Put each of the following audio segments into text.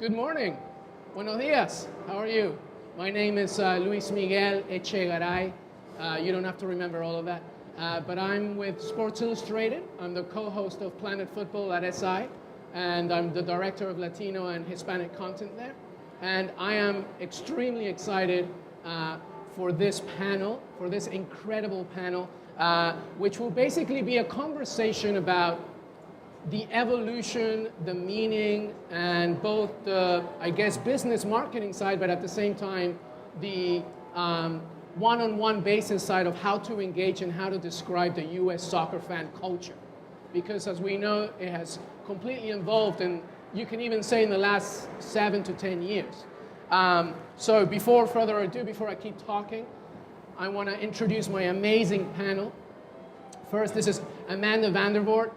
Good morning. Buenos días. How are you? My name is Luis Miguel Echegaray. You don't have to remember all of that. But I'm with Sports Illustrated. I'm the co-host of Planet Football at SI, and I'm the director of Latino and Hispanic content there. And I am extremely excited for this panel, for this incredible panel, which will basically be a conversation about the evolution, the meaning, and both the, I guess, business marketing side, but at the same time, the one-on-one basis side of how to engage and how to describe the US soccer fan culture. Because as we know, it has completely evolved, and you can even say in the last 7 to 10 years. So before further ado, before I keep talking, I want to introduce my amazing panel. First, this is Amanda Vandervoort,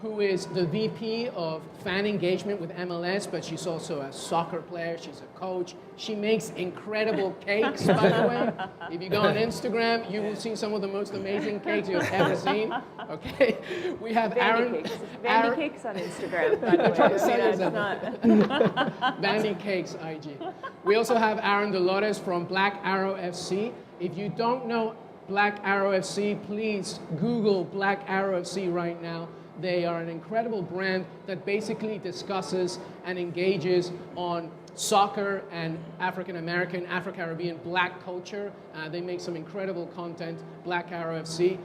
who is the VP of fan engagement with MLS, but she's also a soccer player, she's a coach. She makes incredible cakes, by the way. If you go on Instagram, you will see some of the most amazing cakes you've ever seen. Okay, we have Aaron. Vandy Cakes on Instagram, by the way. It's not. Vandy Cakes IG. We also have Aaron Dolores from Black Arrow FC. If you don't know Black Arrow FC, please Google Black Arrow FC right now. They are an incredible brand that basically discusses and engages on soccer and African American, Afro-Caribbean, black culture. They make some incredible content, Black Arrow FC.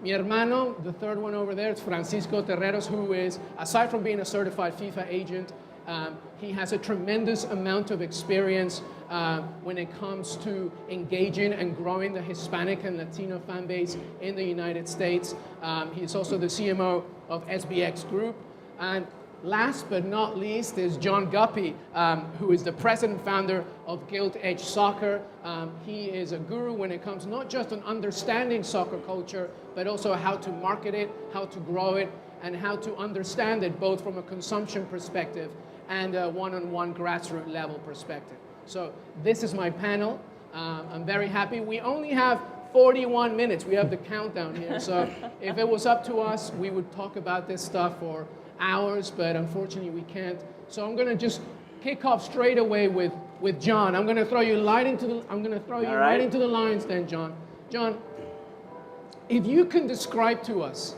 Mi hermano, the third one over there, is Francisco Terreros, who is, aside from being a certified FIFA agent, he has a tremendous amount of experience when it comes to engaging and growing the Hispanic and Latino fan base in the United States. He's also the CMO of SBX Group. And last but not least is John Guppy, who is the president and founder of Gilt Edge Soccer. He is a guru when it comes not just on understanding soccer culture, but also how to market it, how to grow it, and how to understand it both from a consumption perspective and a one-on-one grassroots level perspective. So this is my panel. I'm very happy. We only have 41 minutes. We have the countdown here. So if it was up to us, we would talk about this stuff for hours, but unfortunately we can't. So I'm going to just kick off straight away with John. I'm going to throw you right into the lines then, John. John, if you can describe to us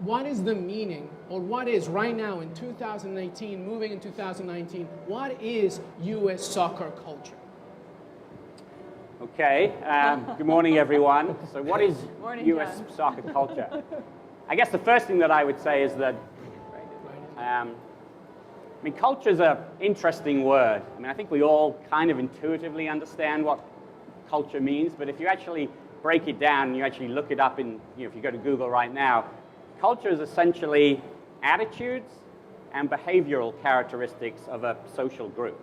what is the meaning, or what is right now in 2018, moving in 2019, what is US soccer culture? Okay, good morning everyone. So what is US John. soccer culture? I guess the first thing that I would say is that, I mean, culture is an interesting word. I mean, I think we all kind of intuitively understand what culture means, but if you actually break it down and you actually look it up in, if you go to Google right now, culture is essentially attitudes and behavioral characteristics of a social group.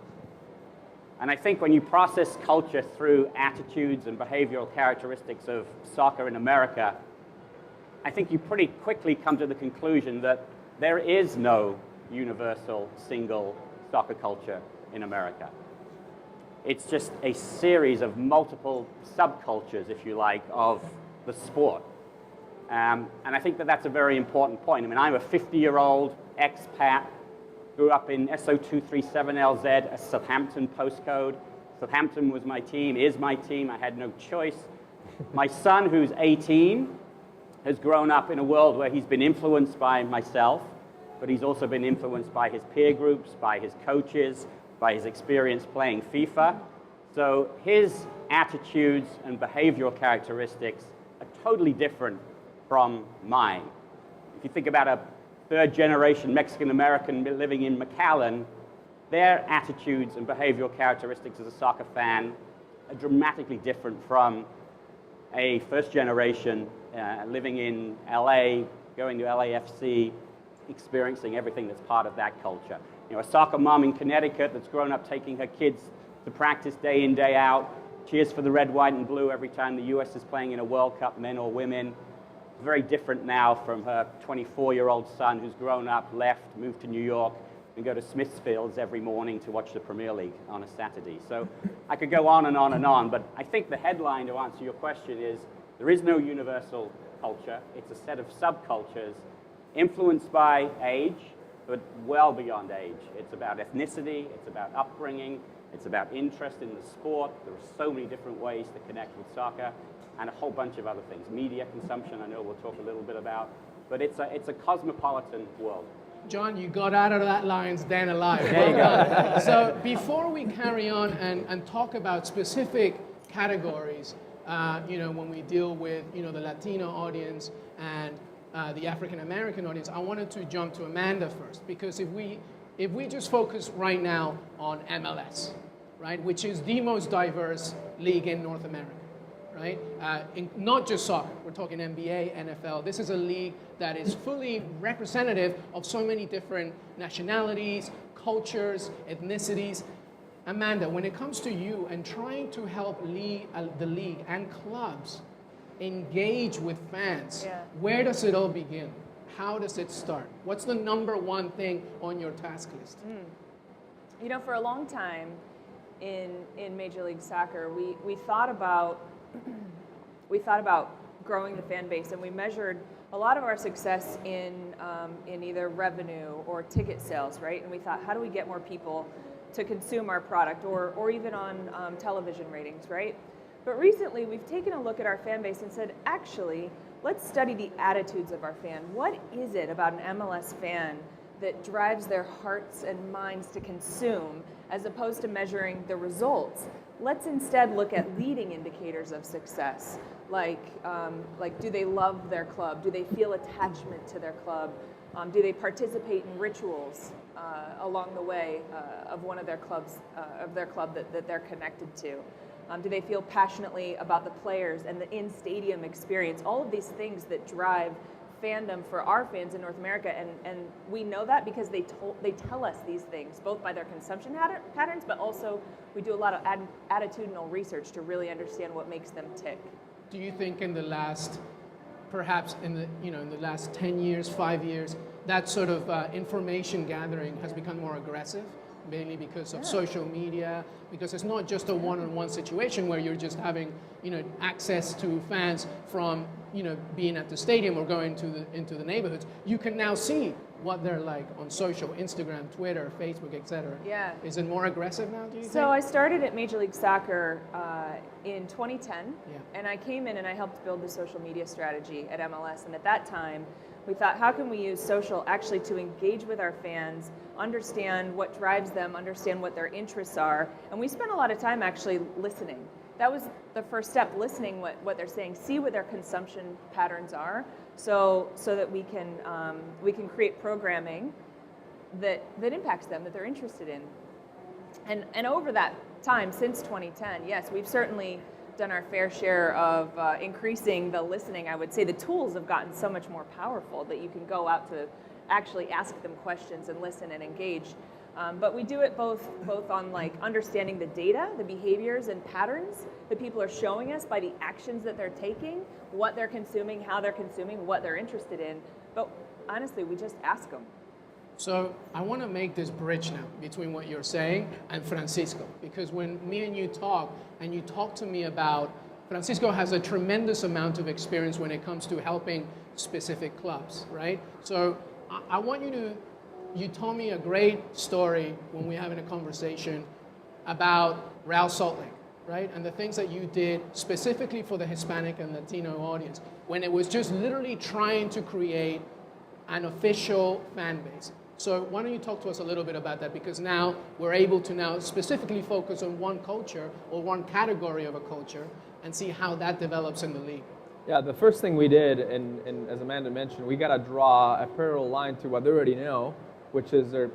And I think when you process culture through attitudes and behavioral characteristics of soccer in America, I think you pretty quickly come to the conclusion that there is no universal single soccer culture in America. It's just a series of multiple subcultures, if you like, of the sport. And I think that that's a very important point. I mean, I'm a 50-year-old expat, grew up in SO237LZ, a Southampton postcode. Southampton was my team, is my team. I had no choice. My son, who's 18, has grown up in a world where he's been influenced by myself, but he's also been influenced by his peer groups, by his coaches, by his experience playing FIFA. So his attitudes and behavioral characteristics are totally different from mine. If you think about a third-generation Mexican-American living in McAllen, their attitudes and behavioral characteristics as a soccer fan are dramatically different from a first-generation living in LA, going to LAFC, experiencing everything that's part of that culture. You know, a soccer mom in Connecticut that's grown up taking her kids to practice day in, day out, cheers for the red, white, and blue every time the US is playing in a World Cup, men or women. Very different now from her 24-year-old son who's grown up, left, moved to New York, and go to Smithfields every morning to watch the Premier League on a Saturday. So I could go on and on and on, but I think the headline to answer your question is there is no universal culture. It's a set of subcultures influenced by age, but well beyond age. It's about ethnicity, it's about upbringing, it's about interest in the sport. There are so many different ways to connect with soccer, and a whole bunch of other things. Media consumption, I know we'll talk a little bit about, but it's a cosmopolitan world. John, you got out of that lion's den alive. There you go. So before we carry on and talk about specific categories, when we deal with, the Latino audience and the African American audience, I wanted to jump to Amanda first, because if we just focus right now on MLS, right, which is the most diverse league in North America, right? Not just soccer, we're talking NBA, NFL. This is a league that is fully representative of so many different nationalities, cultures, ethnicities. Amanda, when it comes to you and trying to help the league and clubs engage with fans, where does it all begin? How does it start? What's the number one thing on your task list? For a long time in Major League Soccer, we thought about growing the fan base, and we measured a lot of our success in either revenue or ticket sales, right? And we thought, how do we get more people to consume our product, or even on television ratings, right? But recently, we've taken a look at our fan base and said, actually, let's study the attitudes of our fan. What is it about an MLS fan that drives their hearts and minds to consume, as opposed to measuring the results? Let's instead look at leading indicators of success, like do they love their club? Do they feel attachment to their club? Do they participate in rituals along the way of one of their clubs, of their club that they're connected to? Do they feel passionately about the players and the in-stadium experience? All of these things that drive fandom for our fans in North America, and we know that because they tell us these things, both by their consumption patterns, but also we do a lot of attitudinal research to really understand what makes them tick. Do you think in the last, perhaps in the last 10 years, 5 years, that sort of information gathering has become more aggressive, mainly because of social media, because it's not just a one-on-one situation where you're just having, access to fans from, being at the stadium or going into the neighborhoods. You can now see what they're like on social, Instagram, Twitter, Facebook, etc. Yeah. Is it more aggressive now, do you think? So I started at Major League Soccer in 2010, and I came in and I helped build the social media strategy at MLS, and at that time, we thought, how can we use social actually to engage with our fans, understand what drives them, understand what their interests are, and we spent a lot of time actually listening. That was the first step, listening what they're saying, see what their consumption patterns are, so that we can create programming that impacts them, that they're interested in. And over that time, since 2010, yes, we've certainly done our fair share of increasing the listening. I would say the tools have gotten so much more powerful that you can go out to actually ask them questions and listen and engage. But we do it both on like understanding the data, the behaviors and patterns that people are showing us by the actions that they're taking, what they're consuming, how they're consuming, what they're interested in. But honestly, we just ask them. So I want to make this bridge now between what you're saying and Francisco, because when me and you talk, and you talk to me about, Francisco has a tremendous amount of experience when it comes to helping specific clubs, right? So I want you told me a great story when we were having a conversation about Real Salt Lake, right? And the things that you did specifically for the Hispanic and Latino audience, when it was just literally trying to create an official fan base. So why don't you talk to us a little bit about that, because now we're able to now specifically focus on one culture or one category of a culture and see how that develops in the league. Yeah, the first thing we did, and as Amanda mentioned, we got to draw a parallel line to what they already know, which is their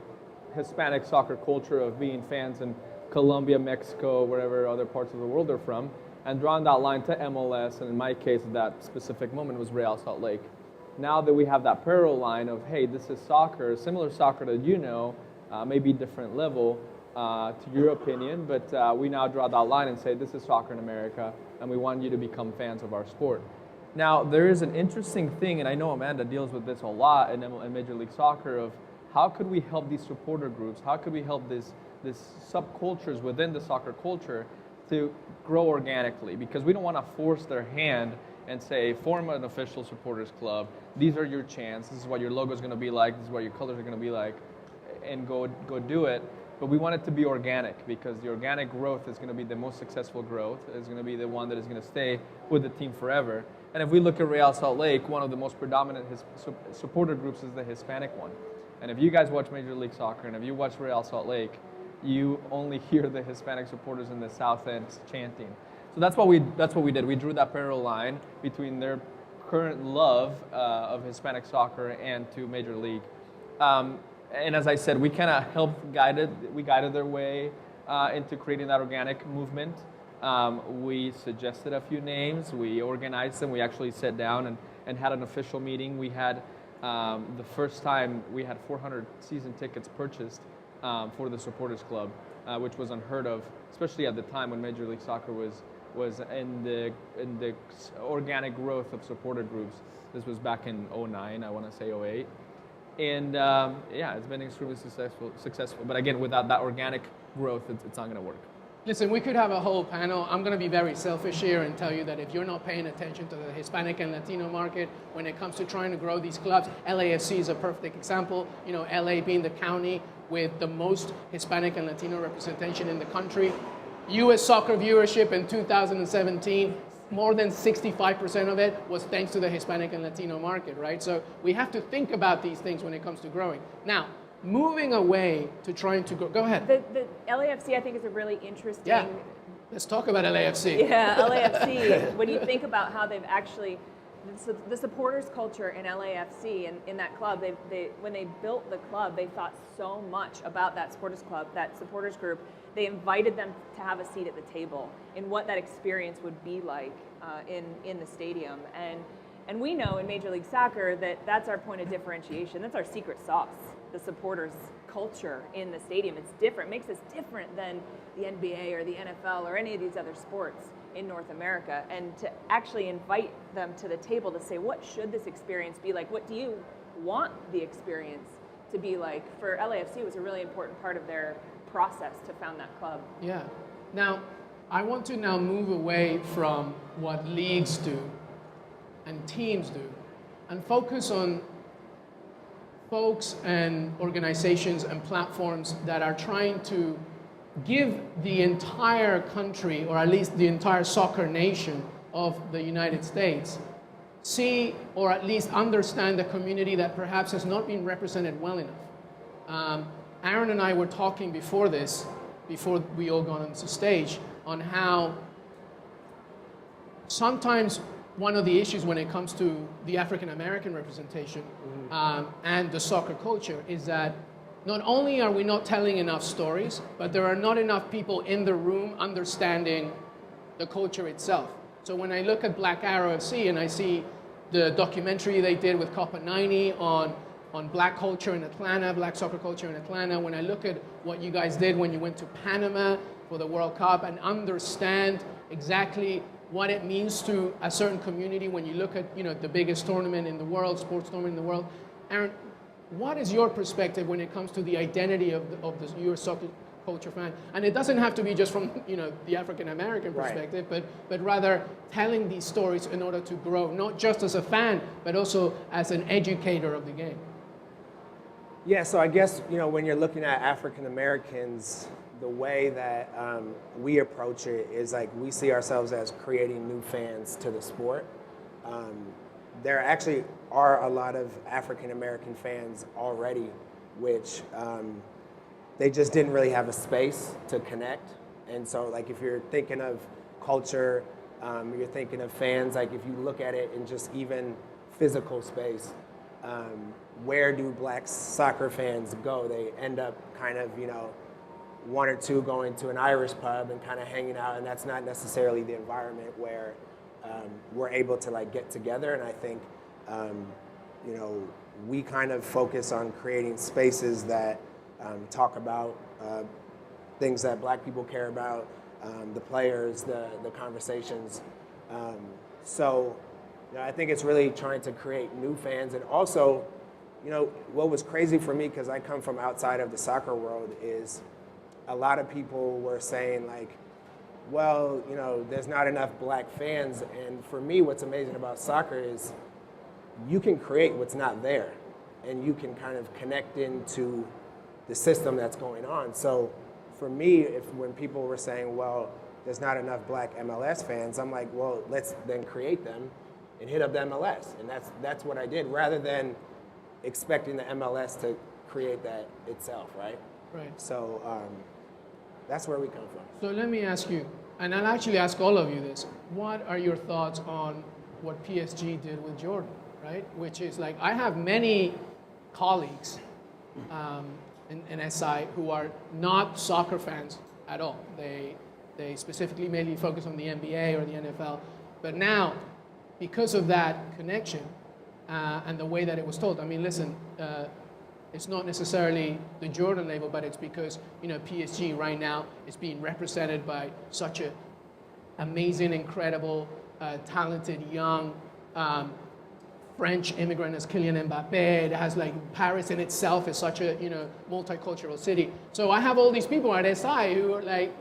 Hispanic soccer culture of being fans in Colombia, Mexico, wherever other parts of the world they're from, and drawing that line to MLS, and in my case, that specific moment was Real Salt Lake. Now that we have that parallel line of, hey, this is soccer, similar soccer that you know, maybe different level to your opinion, but we now draw that line and say, this is soccer in America, and we want you to become fans of our sport. Now, there is an interesting thing, and I know Amanda deals with this a lot in Major League Soccer, of how could we help these supporter groups, how could we help these subcultures within the soccer culture to grow organically, because we don't want to force their hand and say, form an official supporters club. These are your chance. This is what your logo is going to be like. This is what your colors are going to be like, and go do it. But we want it to be organic, because the organic growth is going to be the most successful growth. It's going to be the one that is going to stay with the team forever. And if we look at Real Salt Lake, one of the most predominant supporter groups is the Hispanic one. And if you guys watch Major League Soccer, and if you watch Real Salt Lake, you only hear the Hispanic supporters in the South End chanting. So that's what we did. We drew that parallel line between their current love of Hispanic soccer and to Major League. And as I said, we kind of guided their way into creating that organic movement. We suggested a few names, we organized them, we actually sat down and had an official meeting. We had, the first time, we had 400 season tickets purchased for the Supporters Club, which was unheard of, especially at the time when Major League Soccer was in the organic growth of supporter groups. This was back in 09, I want to say 08. And yeah, it's been extremely successful. But again, without that organic growth, it's not going to work. Listen, we could have a whole panel. I'm going to be very selfish here and tell you that if you're not paying attention to the Hispanic and Latino market when it comes to trying to grow these clubs, LAFC is a perfect example. You know, LA being the county with the most Hispanic and Latino representation in the country. U.S. soccer viewership in 2017, more than 65% of it was thanks to the Hispanic and Latino market, right? So we have to think about these things when it comes to growing. Now, moving away to trying to go ahead. The LAFC, I think, is a really interesting. Yeah, let's talk about LAFC. Yeah, LAFC. When you think about how they've actually, the supporters culture in LAFC and in that club, when they built the club, they thought so much about that supporters club, that supporters group. They invited them to have a seat at the table in what that experience would be like in the stadium. And we know in Major League Soccer that that's our point of differentiation. That's our secret sauce, the supporters culture in the stadium. It's different. It makes us different than the NBA or the NFL or any of these other sports in North America. And to actually invite them to the table to say, what should this experience be like? What do you want the experience to be like? For LAFC, it was a really important part of their process to found that club. Yeah. Now, I want to now move away from what leagues do and teams do and focus on folks and organizations and platforms that are trying to give the entire country, or at least the entire soccer nation of the United States, see or at least understand the community that perhaps has not been represented well enough. Aaron and I were talking before we all got on the stage, on how sometimes one of the issues when it comes to the African American representation and the soccer culture is that not only are we not telling enough stories, but there are not enough people in the room understanding the culture itself. So when I look at Black Arrow FC and I see the documentary they did with Copa 90 on black culture in Atlanta, black soccer culture in Atlanta, when I look at what you guys did when you went to Panama for the World Cup and understand exactly what it means to a certain community when you look at, you know, the biggest tournament in the world, sports tournament in the world. Aaron, what is your perspective when it comes to the identity of the U.S. soccer culture fan? And it doesn't have to be just from, you know, the African American perspective, right, but rather telling these stories in order to grow, not just as a fan, but also as an educator of the game. Yeah, so I guess, you know, when you're looking at African Americans, the way that we approach it is like we see ourselves as creating new fans to the sport. There actually are a lot of African American fans already, which they just didn't really have a space to connect. And so, like, if you're thinking of culture, you're thinking of fans, like if you look at it in just even physical space, where do black soccer fans go? They end up kind of, you know, one or two going to an Irish pub and kind of hanging out, and that's not necessarily the environment where we're able to like get together. And I think, you know, we kind of focus on creating spaces that talk about things that black people care about, the players, the conversations. So, you know, I think it's really trying to create new fans. And also, you know, what was crazy for me, because I come from outside of the soccer world, is a lot of people were saying, like, well, you know, there's not enough black fans. And for me, what's amazing about soccer is you can create what's not there, and you can kind of connect into the system that's going on. So for me, when people were saying, well, there's not enough black MLS fans, I'm like, well, let's then create them and hit up the MLS. And that's what I did, rather than expecting the MLS to create that itself, right? Right. So that's where we come from. So let me ask you, and I'll actually ask all of you this, what are your thoughts on what PSG did with Jordan, right? Which is like, I have many colleagues in SI who are not soccer fans at all. They specifically mainly focus on the NBA or the NFL. But now, because of that connection and the way that it was told, I mean, listen, it's not necessarily the Jordan label, but it's because, you know, PSG right now is being represented by such a amazing, incredible, talented, young French immigrant as Kylian Mbappe. It has like Paris in itself is such a, you know, multicultural city. So I have all these people at SI who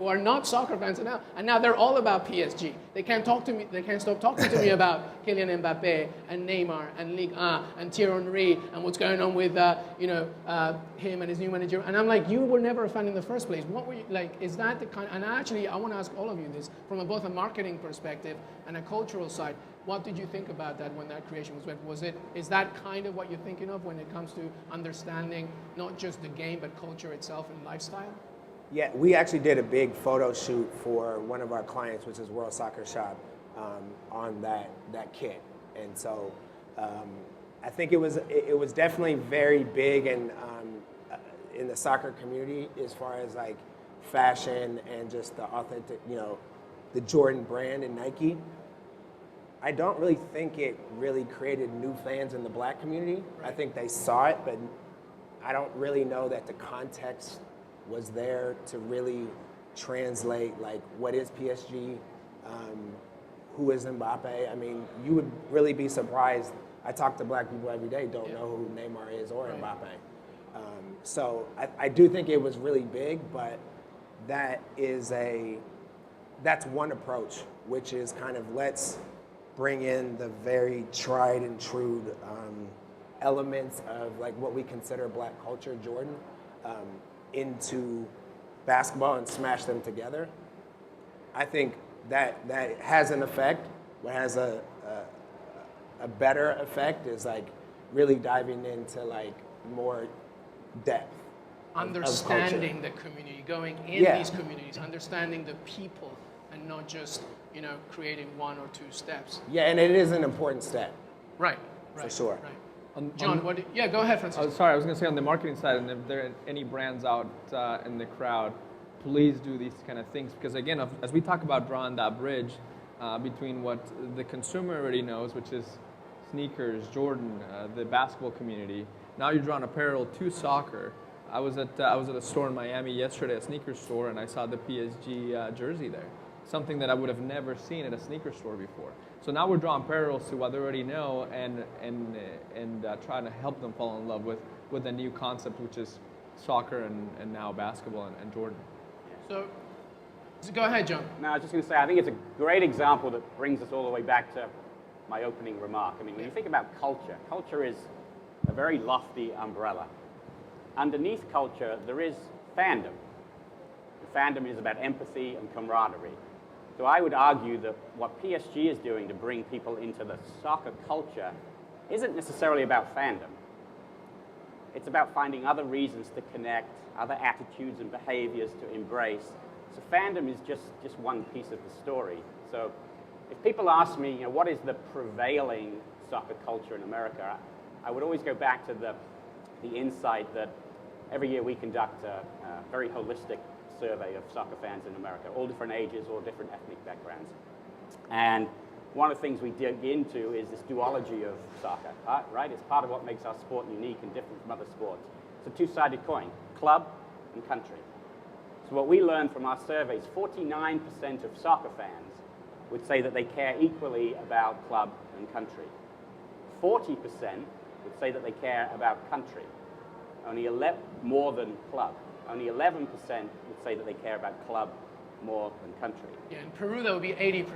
are not soccer fans now, and now they're all about PSG. They can't talk to me. They can't stop talking to me about Kylian Mbappe and Neymar and Ligue 1 and Thierry Henry and what's going on with him and his new manager. And I'm like, you were never a fan in the first place. What were you like? Is that the kind? And actually, I want to ask all of you this from both a marketing perspective and a cultural side. What did you think about that when that creation was made? Is that kind of what you're thinking of when it comes to understanding not just the game, but culture itself and lifestyle? Yeah, we actually did a big photo shoot for one of our clients, which is World Soccer Shop, on that kit. And so I think it was definitely very big and in the soccer community as far as like fashion and just the authentic, you know, the Jordan brand and Nike. I don't really think it really created new fans in the black community. Right. I think they saw it, but I don't really know that the context was there to really translate, like, what is PSG, who is Mbappe. I mean, you would really be surprised. I talk to black people every day, don't know who Neymar is or Mbappe. So I do think it was really big, but that's one approach, which is kind of let's bring in the very tried and true elements of like what we consider black culture, Jordan, into basketball and smash them together. I think that has an effect. What has a better effect is like really diving into like more depth. Understanding the community, going in these communities, understanding the people, and not just, you know, creating one or two steps. Yeah, and it is an important step. Right. For sure. Right. John, go ahead, Francisco. Sorry, I was going to say on the marketing side, and if there are any brands out in the crowd, please do these kind of things. Because again, as we talk about drawing that bridge between what the consumer already knows, which is sneakers, Jordan, the basketball community, now you're drawing apparel to soccer. I was at a store in Miami yesterday, a sneaker store, and I saw the PSG jersey there. Something that I would have never seen at a sneaker store before. So now we're drawing parallels to what they already know and trying to help them fall in love with a new concept, which is soccer and now basketball and Jordan. So go ahead, John. No, I was just going to say, I think it's a great example that brings us all the way back to my opening remark. I mean, when you think about culture, culture is a very lofty umbrella. Underneath culture, there is fandom. And fandom is about empathy and camaraderie. So I would argue that what PSG is doing to bring people into the soccer culture isn't necessarily about fandom. It's about finding other reasons to connect, other attitudes and behaviors to embrace. So fandom is just one piece of the story. So if people ask me, you know, what is the prevailing soccer culture in America, I would always go back to the insight that every year we conduct a very holistic survey of soccer fans in America, all different ages, all different ethnic backgrounds. And one of the things we dig into is this duology of soccer, right? It's part of what makes our sport unique and different from other sports. It's a two-sided coin, club and country. So what we learned from our surveys, 49% of soccer fans would say that they care equally about club and country. 40% would say that they care about country. Only more than club. Only 11% would say that they care about club more than country. Yeah, in Peru, that would be 80%.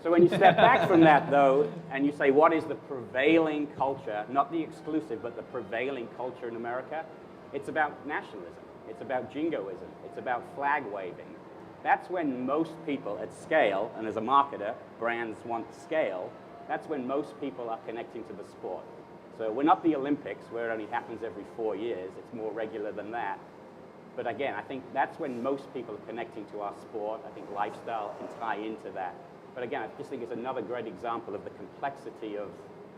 So when you step back from that, though, and you say, what is the prevailing culture, not the exclusive, but the prevailing culture in America, it's about nationalism. It's about jingoism. It's about flag waving. That's when most people at scale, and as a marketer, brands want scale, that's when most people are connecting to the sport. So we're not the Olympics, where it only happens every 4 years. It's more regular than that. But again, I think that's when most people are connecting to our sport. I think lifestyle can tie into that. But again, I just think it's another great example of the complexity of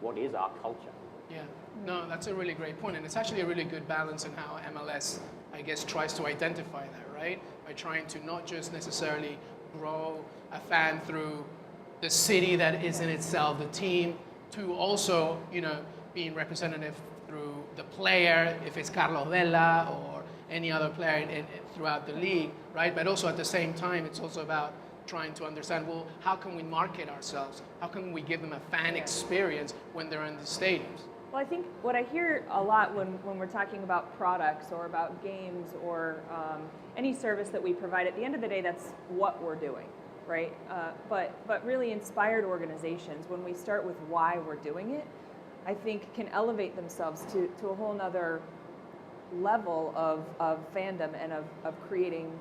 what is our culture. Yeah, no, that's a really great point. And it's actually a really good balance in how MLS, I guess, tries to identify that, right? By trying to not just necessarily grow a fan through the city that is in itself, the team, to also, you know, being representative through the player, if it's Carlos Vela or any other player throughout the league, right? But also at the same time, it's also about trying to understand, well, how can we market ourselves? How can we give them a fan experience when they're in the stadiums? Well, I think what I hear a lot when we're talking about products or about games or any service that we provide, at the end of the day, that's what we're doing, right? But really inspired organizations, when we start with why we're doing it, I think can elevate themselves to a whole nother level of fandom and of creating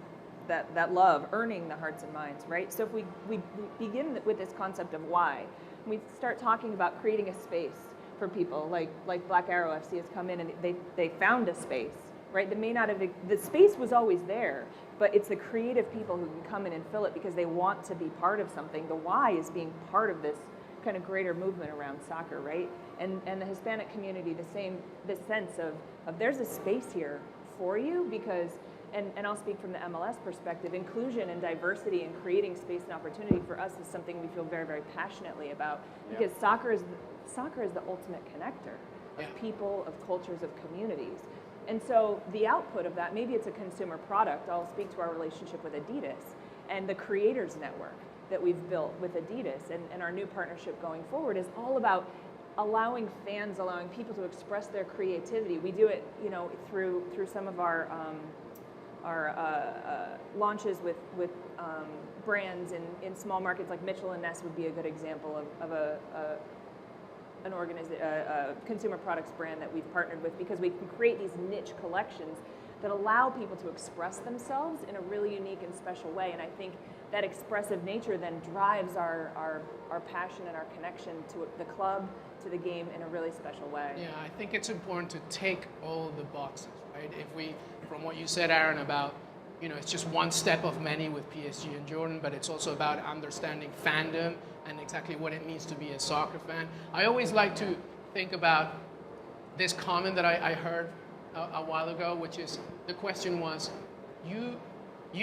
that love, earning the hearts and minds, right? So if we begin with this concept of why, we start talking about creating a space for people, like Black Arrow FC has come in and they found a space, right? That may not have, the space was always there, but it's the creative people who can come in and fill it because they want to be part of something. The why is being part of this kind of greater movement around soccer, right? And the Hispanic community, this sense of there's a space here for you because, and I'll speak from the MLS perspective, inclusion and diversity and creating space and opportunity for us is something we feel very, very passionately about because soccer is the ultimate connector of people, of cultures, of communities. And so the output of that, maybe it's a consumer product. I'll speak to our relationship with Adidas and the Creators Network that we've built with Adidas, and our new partnership going forward is all about allowing fans, allowing people to express their creativity. We do it, you know, through some of our launches with brands in small markets, like Mitchell and Ness would be a good example of a consumer products brand that we've partnered with, because we can create these niche collections that allow people to express themselves in a really unique and special way. And I think that expressive nature then drives our passion and our connection to the club, to the game in a really special way. Yeah, I think it's important to take all the boxes, right? If we, from what you said, Aaron, about, you know, it's just one step of many with PSG and Jordan, but it's also about understanding fandom and exactly what it means to be a soccer fan. I always like to think about this comment that I heard a while ago, which is, the question was, you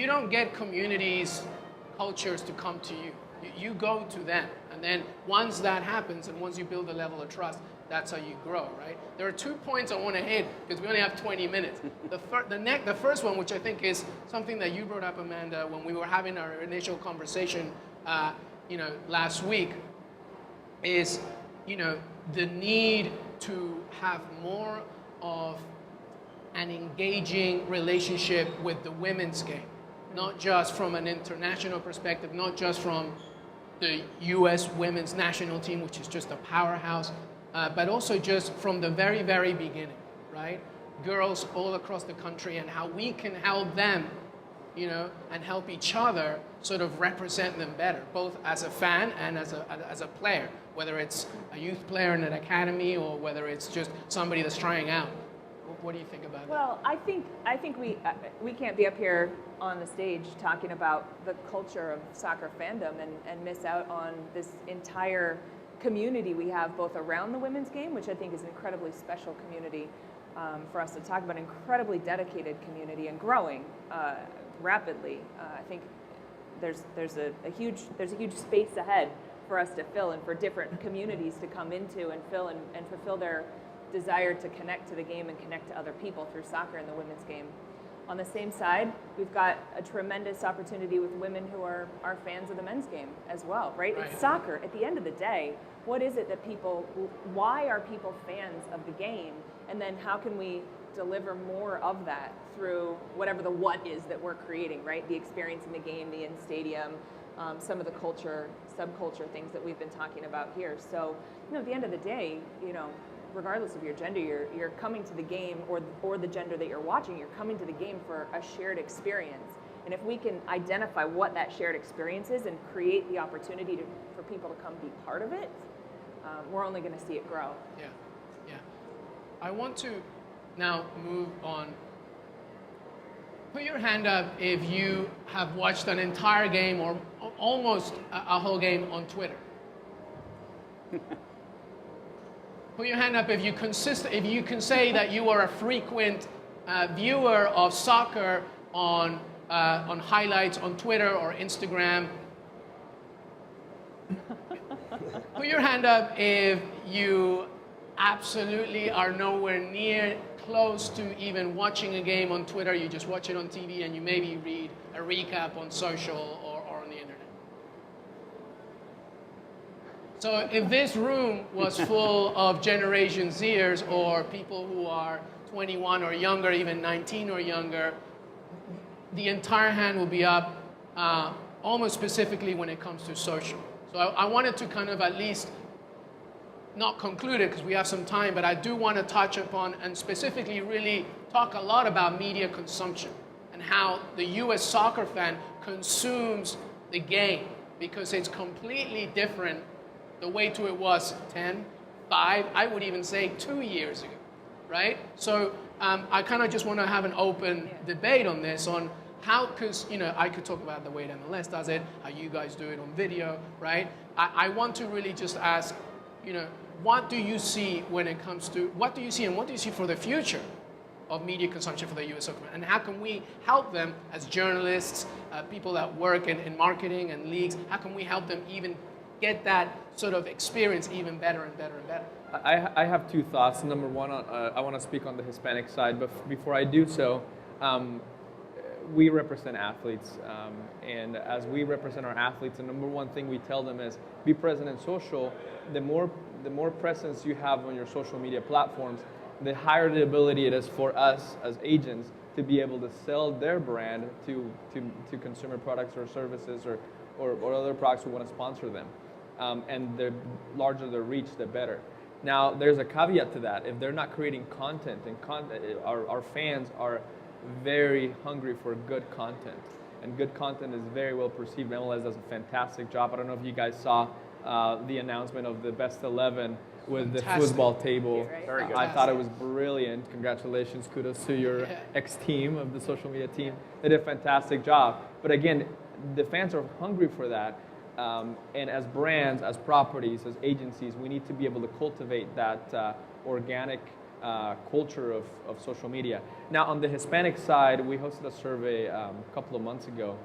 don't get communities, cultures to come to you. You go to them. And then once that happens, and once you build a level of trust, that's how you grow, right? There are 2 points I want to hit, because we only have 20 minutes. The first one, which I think is something that you brought up, Amanda, when we were having our initial conversation, last week, is, the need to have more of an engaging relationship with the women's game, not just from an international perspective, not just from the U.S. women's national team, which is just a powerhouse, but also just from the very, very beginning, right? Girls all across the country, and how we can help them, and help each other sort of represent them better, both as a fan and as a player, whether it's a youth player in an academy or whether it's just somebody that's trying out. What do you think about that? Well, I think we can't be up here on the stage talking about the culture of soccer fandom and miss out on this entire community we have both around the women's game, which I think is an incredibly special community for us to talk about, incredibly dedicated community and growing rapidly. I think there's a huge space ahead for us to fill, and for different communities to come into and fill and fulfill their desire to connect to the game and connect to other people through soccer and the women's game. On the same side, we've got a tremendous opportunity with women who are fans of the men's game as well, right? It's soccer. At the end of the day, what is it that why are people fans of the game? And then how can we deliver more of that through whatever the what is that we're creating, right? The experience in the game, the in-stadium, some of the culture, subculture things that we've been talking about here. So, at the end of the day, regardless of your gender, you're coming to the game, or the gender that you're watching, you're coming to the game for a shared experience. And if we can identify what that shared experience is and create the opportunity for people to come be part of it, we're only going to see it grow. Yeah. I want to now move on. Put your hand up if you have watched an entire game or almost a whole game on Twitter. Put your hand up if you can say that you are a frequent viewer of soccer on highlights on Twitter or Instagram. Put your hand up if you absolutely are nowhere near close to even watching a game on Twitter. You just watch it on TV and you maybe read a recap on social or on the internet. So if this room was full of Generation Zers or people who are 21 or younger, even 19 or younger, the entire hand will be up almost specifically when it comes to social. So I wanted to kind of at least not conclude it because we have some time, but I do want to touch upon and specifically really talk a lot about media consumption and how the US soccer fan consumes the game, because it's completely different the way to it was 10, 5, I would even say 2 years ago, right? So I kind of just want to have an open debate on this, on how, because I could talk about the way that MLS does it, how you guys do it on video, right? I want to really just ask, what do you see when it comes to, what do you see and what do you see for the future of media consumption for the US soccer fan? And how can we help them as journalists, people that work in marketing and leagues, how can we help them even get that sort of experience even better and better and better? I have two thoughts. Number one, I want to speak on the Hispanic side, but before I do so, we represent athletes, and as we represent our athletes, the number one thing we tell them is be present in social. The more presence you have on your social media platforms, the higher the ability it is for us as agents to be able to sell their brand to consumer products or services or other products who want to sponsor them. And the larger the reach, the better. Now, there's a caveat to that. If they're not creating content, and our fans are very hungry for good content, and good content is very well perceived. MLS does a fantastic job. I don't know if you guys saw the announcement of the best 11 with the football table. Right. Very good. I thought it was brilliant. Congratulations, kudos to your ex-team of the social media team. They did a fantastic job. But again, the fans are hungry for that. And as brands, as properties, as agencies, we need to be able to cultivate that organic culture of social media. Now, on the Hispanic side, we hosted a survey a couple of months ago,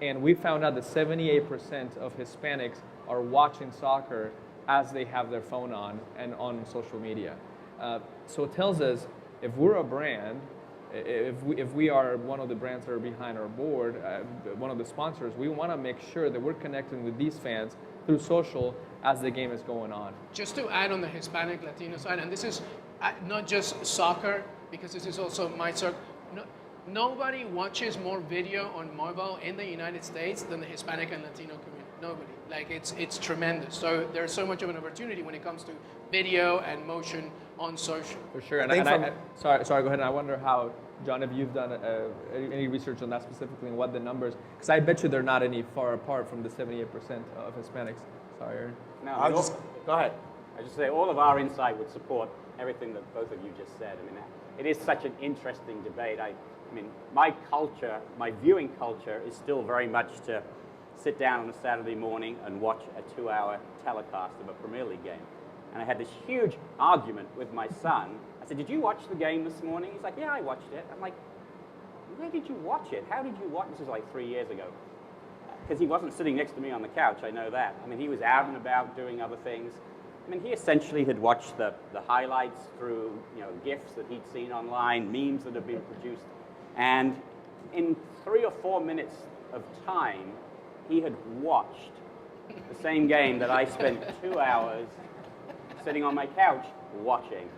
and we found out that 78% of Hispanics are watching soccer as they have their phone on and on social media. So it tells us if we're a brand, if we are one of the brands that are behind our board, one of the sponsors, we want to make sure that we're connecting with these fans through social as the game is going on. Just to add on the Hispanic Latino side, and this is not just soccer, because this is also my circle. Nobody watches more video on mobile in the United States than the Hispanic and Latino community. Nobody. Like it's tremendous. So there's so much of an opportunity when it comes to video and motion on social. For sure. And sorry, go ahead. And I wonder how, John, if you've done any research on that specifically and what the numbers, because I bet you they're not any far apart from the 78% of Hispanics. Sorry, Aaron. No, Go ahead. I just say all of our insight would support everything that both of you just said. I mean, it is such an interesting debate. I mean, my culture, my viewing culture is still very much to sit down on a Saturday morning and watch a 2-hour telecast of a Premier League game. And I had this huge argument with my son. I said, did you watch the game this morning? He's like, yeah, I watched it. I'm like, where did you watch it? How did you watch it? This was like 3 years ago. Because he wasn't sitting next to me on the couch, I know that. I mean, he was out and about doing other things. I mean, he essentially had watched the highlights through, GIFs that he'd seen online, memes that had been produced. And in 3 or 4 minutes of time, he had watched the same game that I spent 2 hours sitting on my couch watching.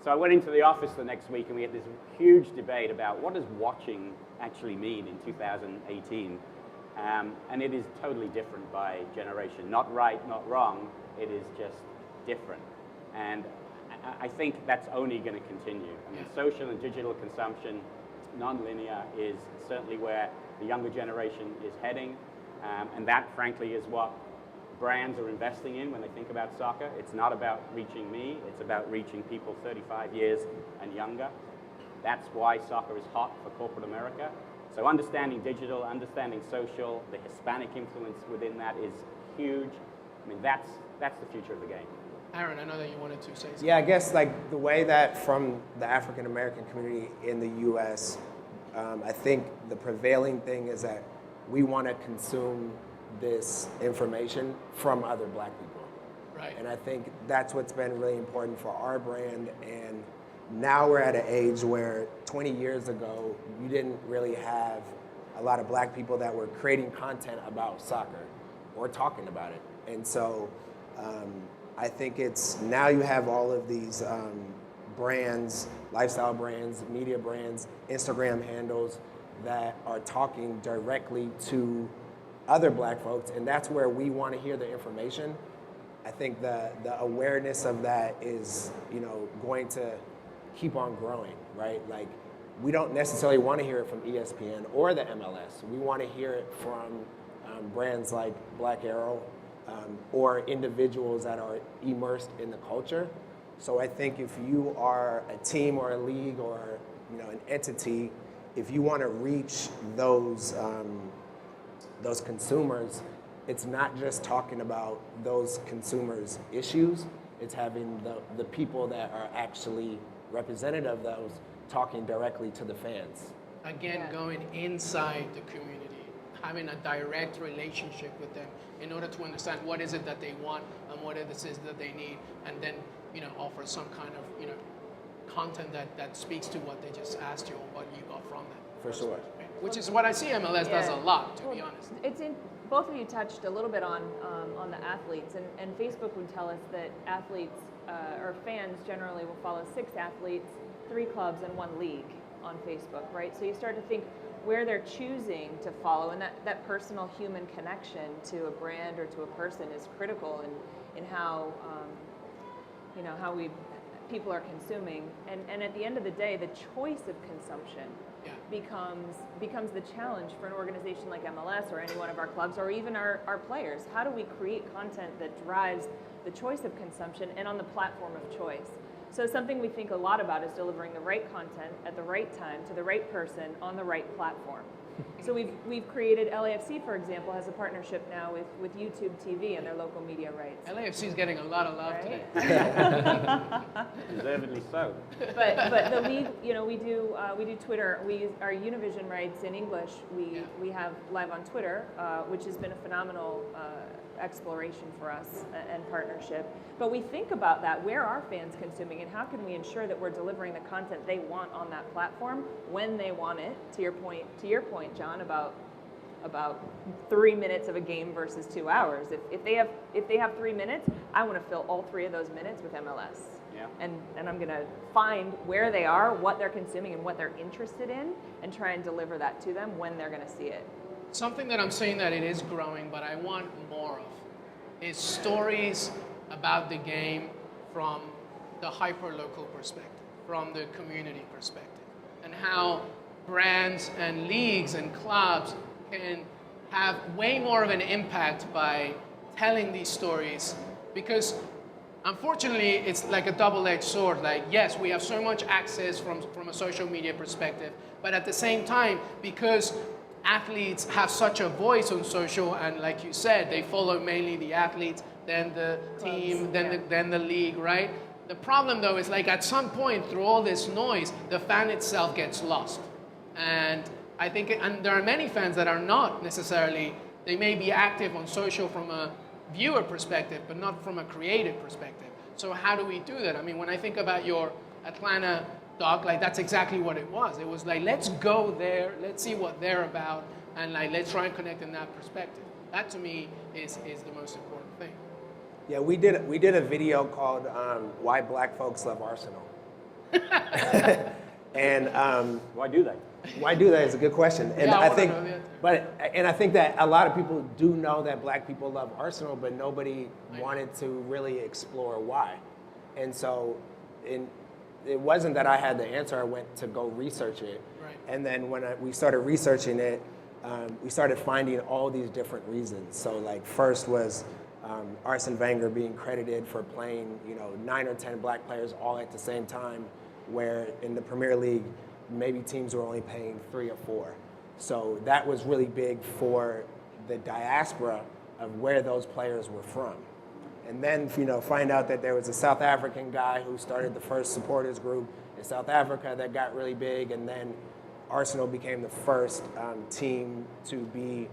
So I went into the office the next week and we had this huge debate about what does watching actually mean in 2018. And it is totally different by generation. Not right, not wrong, it is just different. And I think that's only going to continue. I mean, social and digital consumption, non-linear, is certainly where the younger generation is heading. And that, frankly, is what brands are investing in when they think about soccer. It's not about reaching me, it's about reaching people 35 years and younger. That's why soccer is hot for corporate America. So understanding digital, understanding social, the Hispanic influence within that is huge. I mean, that's the future of the game. Aaron, I know that you wanted to say something. Yeah, I guess like the way that from the African American community in the U.S., I think the prevailing thing is that we want to consume this information from other black people. Right. And I think that's what's been really important for our brand. And now we're at an age where 20 years ago, you didn't really have a lot of black people that were creating content about soccer or talking about it. And so I think it's now you have all of these brands, lifestyle brands, media brands, Instagram handles that are talking directly to other black folks, and that's where we want to hear the information. I think the awareness of that is, going to keep on growing, right? Like, we don't necessarily want to hear it from ESPN or the MLS. We want to hear it from brands like Black Arrow or individuals that are immersed in the culture. So I think if you are a team or a league or an entity, if you want to reach those consumers, it's not just talking about those consumers' issues. It's having the people that are actually representative of those talking directly to the fans. Again, going inside the community, having a direct relationship with them in order to understand what is it that they want and what it is that they need, and then offer some kind of content that speaks to what they just asked you or what you got from them. For sure. Which is what I see MLS does a lot, to be honest. It's in both of you touched a little bit on the athletes, and Facebook would tell us that athletes or fans generally will follow 6 athletes, 3 clubs, and 1 league on Facebook, right? So you start to think where they're choosing to follow, and that personal human connection to a brand or to a person is critical in how how people are consuming, and at the end of the day, the choice of consumption becomes the challenge for an organization like MLS or any one of our clubs or even our players. How do we create content that drives the choice of consumption and on the platform of choice? So something we think a lot about is delivering the right content at the right time to the right person on the right platform. So we've created LAFC, for example, has a partnership now with YouTube TV and their local media rights. LAFC is getting a lot of love today. Deservedly so. But the league, we do Twitter. We use our Univision rights in English. We have live on Twitter, which has been a phenomenal exploration for us and partnership. But we think about that. Where are fans consuming, and how can we ensure that we're delivering the content they want on that platform when they want it? To your point, John, about 3 minutes of a game versus 2 hours. If they have 3 minutes, I want to fill all 3 of those minutes with MLS. Yeah. And I'm going to find where they are, what they're consuming, and what they're interested in, and try and deliver that to them when they're going to see it. Something that I'm saying that it is growing, but I want more of, is stories about the game from the hyper-local perspective, from the community perspective, and how brands and leagues and clubs can have way more of an impact by telling these stories, because unfortunately it's like a double-edged sword. Like, yes, we have so much access from a social media perspective, but at the same time, because athletes have such a voice on social, and like you said, they follow mainly the athletes, then the team, then the league, right? The problem though is, like, at some point through all this noise, the fan itself gets lost. And I think, and there are many fans that are not necessarily, they may be active on social from a viewer perspective, but not from a creative perspective. So how do we do that? I mean, when I think about your Atlanta doc, like, that's exactly what it was. It was like, let's go there, let's see what they're about, and like, let's try and connect in that perspective. That to me is the most important thing. Yeah, we did a video called "Why Black Folks Love Arsenal," And Why do they? why do that is a good question. And Yeah, I I wanna think, know that. and I think that a lot of people do know that black people love Arsenal, but nobody wanted to really explore why. And so, it wasn't that I had the answer. I went to go research it. Right. And then when we started researching it, we started finding all these different reasons. So like first was Arsene Wenger being credited for playing 9 or 10 black players all at the same time, where in the Premier League, maybe teams were only paying 3 or 4. So that was really big for the diaspora of where those players were from. And then, find out that there was a South African guy who started the first supporters group in South Africa that got really big, and then Arsenal became the first team to be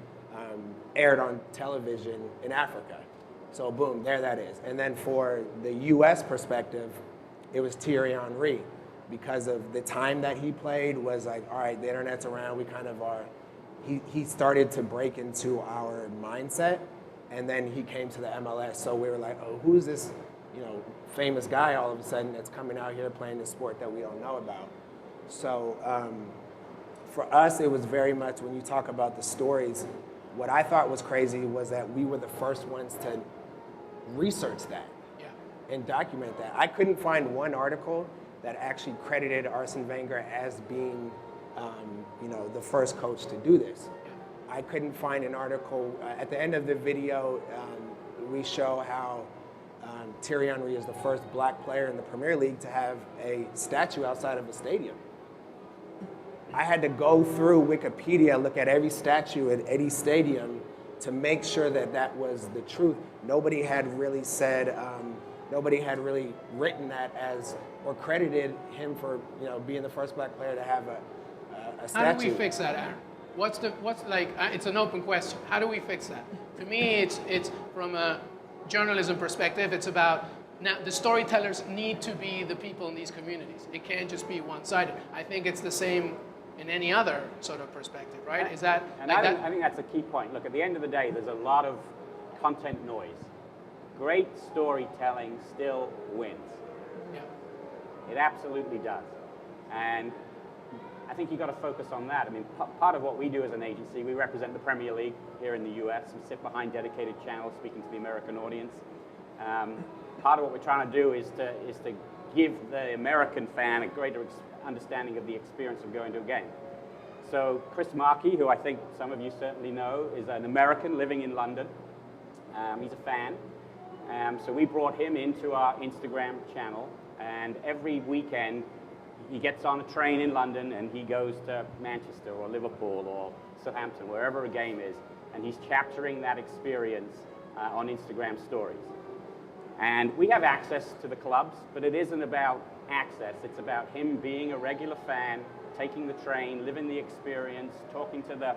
aired on television in Africa. So boom, there that is. And then for the U.S. perspective, it was Thierry Henry, because of the time that he played was like, all right, the internet's around, we kind of are. He started to break into our mindset. And then he came to the MLS, so we were like, oh, who's this, famous guy all of a sudden that's coming out here playing this sport that we don't know about? So for us, it was very much, when you talk about the stories, what I thought was crazy was that we were the first ones to research that and document that. I couldn't find one article that actually credited Arsene Wenger as being, the first coach to do this. I couldn't find an article. At the end of the video, we show how Thierry Henry is the first black player in the Premier League to have a statue outside of a stadium. I had to go through Wikipedia, look at every statue at any stadium to make sure that that was the truth. Nobody had really said, nobody had really written that as, or credited him for being the first black player to have a statue. How do we fix that, Aaron? It's an open question. How do we fix that? To me, it's from a journalism perspective, it's about, now the storytellers need to be the people in these communities. It can't just be one-sided. I think it's the same in any other sort of perspective, right? Is that, I think that's a key point. Look, at the end of the day, there's a lot of content noise. Great storytelling still wins. Yeah. It absolutely does. And I think you've got to focus on that. I mean, part of what we do as an agency, we represent the Premier League here in the US. We sit behind dedicated channels speaking to the American audience. Part of what we're trying to do is to give the American fan a greater understanding of the experience of going to a game. So Chris Markey, who I think some of you certainly know, is an American living in London. He's a fan. So we brought him into our Instagram channel, and every weekend he gets on a train in London and he goes to Manchester or Liverpool or Southampton, wherever a game is, and he's capturing that experience on Instagram stories. And we have access to the clubs, but it isn't about access. It's about him being a regular fan, taking the train, living the experience, talking to the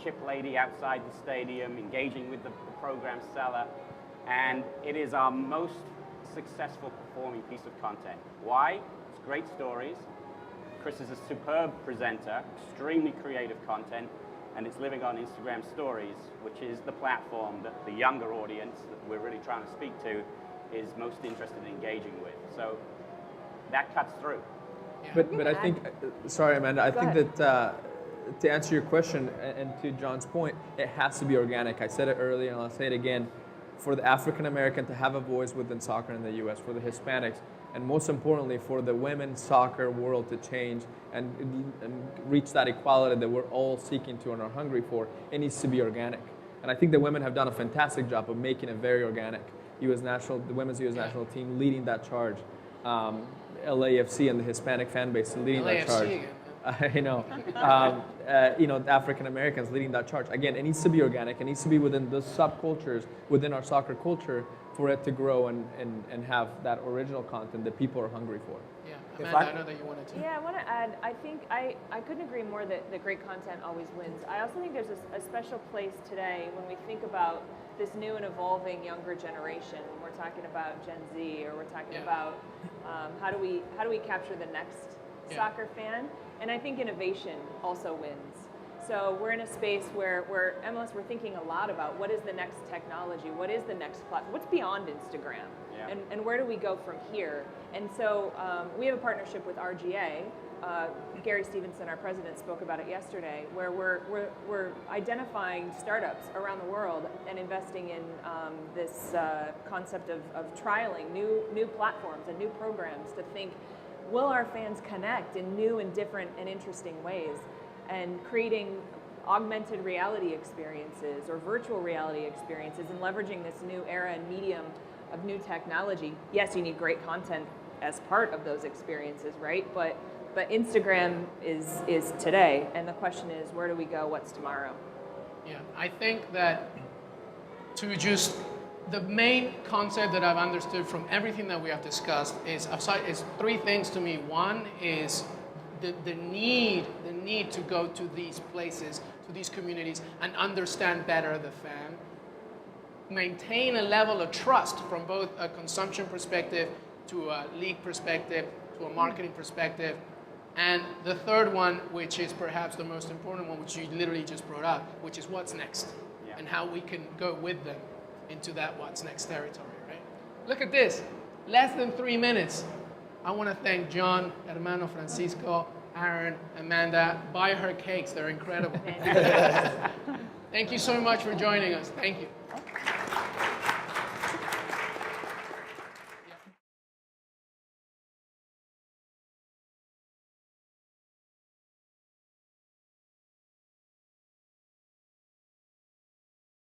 chip lady outside the stadium, engaging with the program seller. And it is our most successful performing piece of content. Why? It's great stories. Chris is a superb presenter, extremely creative content, and it's living on Instagram stories, which is the platform that the younger audience that we're really trying to speak to is most interested in engaging with. So that cuts through. Yeah. But I think, sorry Amanda, I think that to answer your question and to John's point, it has to be organic. I said it earlier and I'll say it again. For the African American to have a voice within soccer in the US, for the Hispanics, and most importantly for the women's soccer world to change and reach that equality that we're all seeking to and are hungry for, it needs to be organic. And I think the women have done a fantastic job of making it very organic. The women's US national team leading that charge. LAFC and the Hispanic fan base leading that charge. Again. I know. The African Americans leading that charge. Again, it needs to be organic. It needs to be within the subcultures, within our soccer culture, for it to grow and have that original content that people are hungry for. Yeah, Amanda, I know that you wanted to. Yeah, I want to add, I think I couldn't agree more that great content always wins. I also think there's a special place today when we think about this new and evolving younger generation. We're talking about Gen Z, or we're talking about how do we capture the next soccer fan? And I think innovation also wins. So we're in a space where MLS, we're thinking a lot about what is the next technology, what is the next platform, what's beyond Instagram, and where do we go from here? And so we have a partnership with RGA. Gary Stevenson, our president, spoke about it yesterday, where we're identifying startups around the world and investing in this concept of trialing new platforms and new programs to think, will our fans connect in new and different and interesting ways? And creating augmented reality experiences or virtual reality experiences and leveraging this new era and medium of new technology. Yes, you need great content as part of those experiences, right? But Instagram is today, and the question is, where do we go? What's tomorrow? Yeah, I think that the main concept that I've understood from everything that we have discussed is three things to me. One is the need to go to these places, to these communities, and understand better the fan. Maintain a level of trust from both a consumption perspective to a league perspective to a marketing perspective. And the third one, which is perhaps the most important one, which you literally just brought up, which is what's next, and how we can go with them into that what's next territory, right? Look at this, less than 3 minutes. I want to thank John, Hermano Francisco, Aaron, Amanda. Buy her cakes, they're incredible. Thank you so much for joining us. Thank you.